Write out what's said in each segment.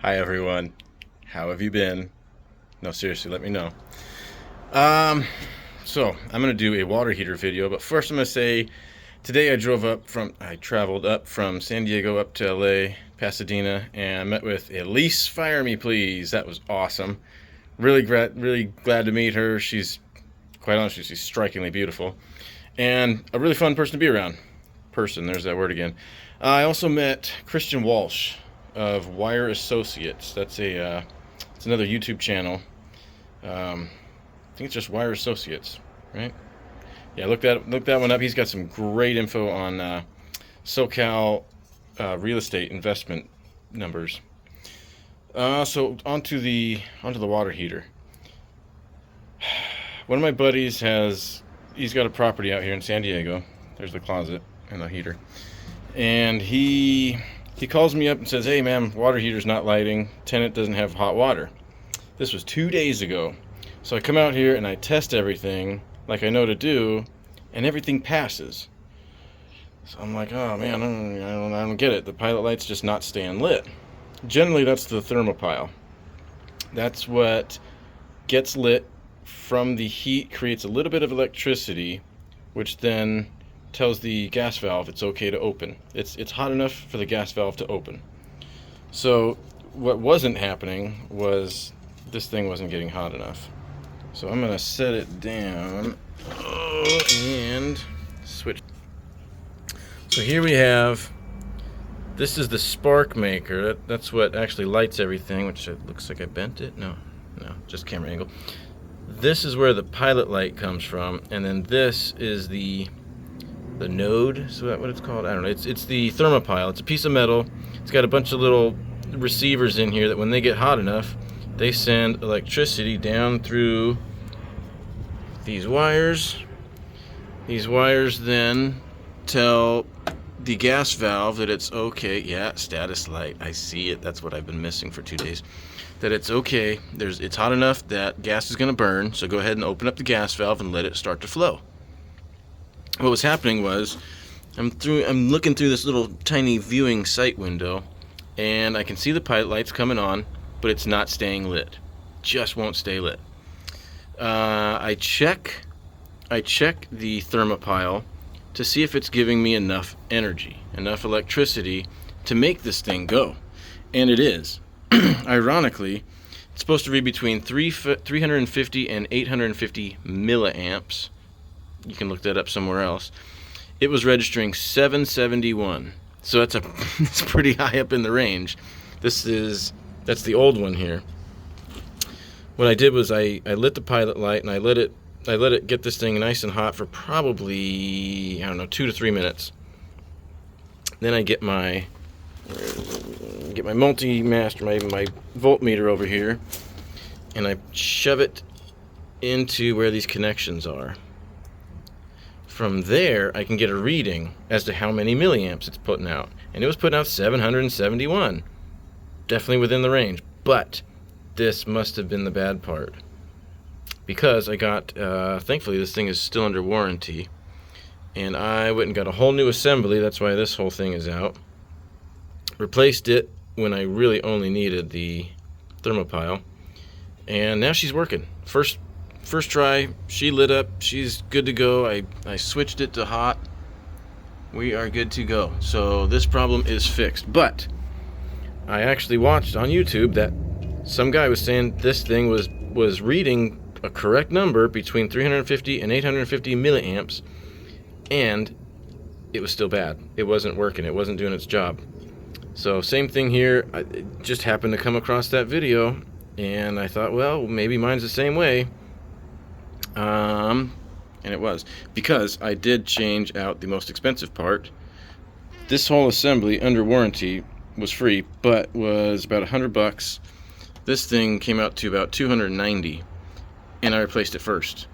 Hi everyone. How have you been? No, seriously, let me know. Um, so I'm gonna do a water heater video, but first I'm gonna say today I traveled up from San Diego up to LA, Pasadena, and I met with Elise Fire Me Please. That was awesome. Really glad to meet her. She's quite honestly, she's strikingly beautiful, and a really fun person to be around. There's that word again. I also met Christian Walsh of Wire Associates. It's another YouTube channel. I think it's just Wire Associates, right? Yeah, look that one up. He's got some great info on SoCal real estate investment numbers. So onto the water heater. One of my buddies he's got a property out here in San Diego. There's the closet and the heater, and he calls me up and says, "Hey man, water heater's not lighting. Tenant doesn't have hot water." This was 2 days ago. So I come out here and I test everything like I know to do, and everything passes. So I'm like, oh man, I don't get it. The pilot light's just not staying lit. Generally, that's the thermopile. That's what gets lit from the heat, creates a little bit of electricity, which then tells the gas valve it's okay to open. It's hot enough for the gas valve to open. So what wasn't happening was this thing wasn't getting hot enough. So I'm gonna set it down and switch. So here we have, this is the spark maker. That's what actually lights everything, which it looks like I bent it. No, just camera angle. This is where the pilot light comes from, and then this is the node. Is that what it's called? I don't know. It's the thermopile. It's a piece of metal. It's got a bunch of little receivers in here that when they get hot enough, they send electricity down through these wires. These wires then tell the gas valve that it's okay. Yeah, status light. I see it. That's what I've been missing for 2 days. That it's okay. It's hot enough that gas is going to burn. So go ahead and open up the gas valve and let it start to flow. What was happening was I'm looking through this little tiny viewing sight window, and I can see the pilot lights coming on, but it's not staying lit. Just won't stay lit. I check the thermopile to see if it's giving me enough energy, enough electricity to make this thing go. And it is. Ironically, it's supposed to read between 350 and 850 milliamps. You can look that up somewhere else. It was registering 771. So it's pretty high up in the range. That's the old one here. What I did was I lit the pilot light and I let it get this thing nice and hot for probably, I don't know, 2 to 3 minutes. Then I get my multi-master, my voltmeter over here, and I shove it into where these connections are. From there, I can get a reading as to how many milliamps it's putting out. And it was putting out 771. Definitely within the range. But this must have been the bad part. Because I got, thankfully this thing is still under warranty. And I went and got a whole new assembly. That's why this whole thing is out. Replaced it when I really only needed the thermopile. And now she's working. First try, she lit up. She's good to go. I switched it to hot. We are good to go. So this problem is fixed. But I actually watched on YouTube that some guy was saying this thing was reading a correct number between 350 and 850 milliamps, and it was still bad. It wasn't working. It wasn't doing its job. So same thing here. I just happened to come across that video, and I thought, well, maybe mine's the same way. And it was, because I did change out the most expensive part. This whole assembly under warranty was free, but was about $100. This thing came out to about $290, and I replaced it first.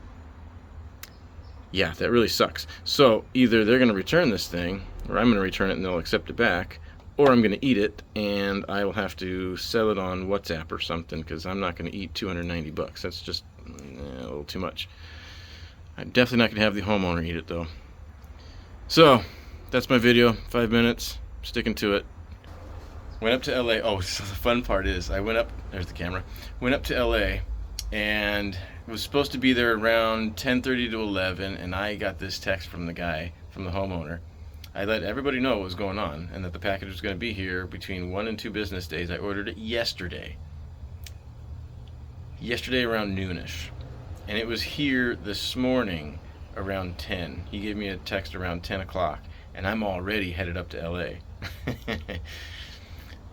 Yeah, that really sucks. So either they're going to return this thing, or I'm going to return it and they'll accept it back, or I'm going to eat it and I will have to sell it on WhatsApp or something, because I'm not going to eat $290. That's just a little too much. I'm definitely not going to have the homeowner eat it though. So that's my video. 5 minutes. Sticking to it. Went up to LA. Oh, so the fun part is I went up, there's the camera. Went up to LA and was supposed to be there around 10:30 to 11, and I got this text from the guy, from the homeowner. I let everybody know what was going on and that the package was going to be here between 1 and 2 business days. I ordered it yesterday. Yesterday around noonish. And it was here this morning around 10. He gave me a text around 10 o'clock, and I'm already headed up to LA.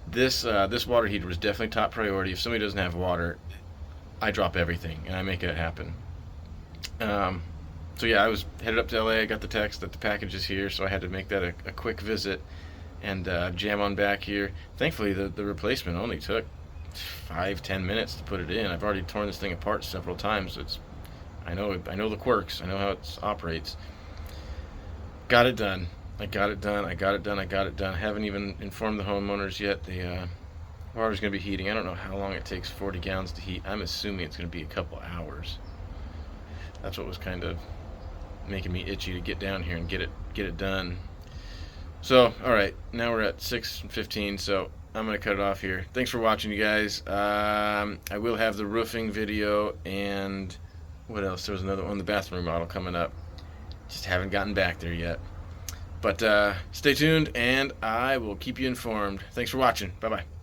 This water heater was definitely top priority. If somebody doesn't have water, I drop everything and I make it happen. So yeah, I was headed up to LA. I got the text that the package is here, so I had to make that a quick visit and jam on back here. Thankfully, the replacement only took 5-10 minutes to put it in. I've already torn this thing apart several times. I know the quirks. I know how it operates. Got it done. I got it done. I got it done. I haven't even informed the homeowners yet. The water's going to be heating. I don't know how long it takes 40 gallons to heat. I'm assuming it's going to be a couple hours. That's what was kind of making me itchy to get down here and get it done. So, all right, now we're at 6:15. So I'm going to cut it off here. Thanks for watching, you guys. I will have the roofing video and what else? There was another one, the bathroom remodel coming up. Just haven't gotten back there yet. But stay tuned, and I will keep you informed. Thanks for watching. Bye-bye.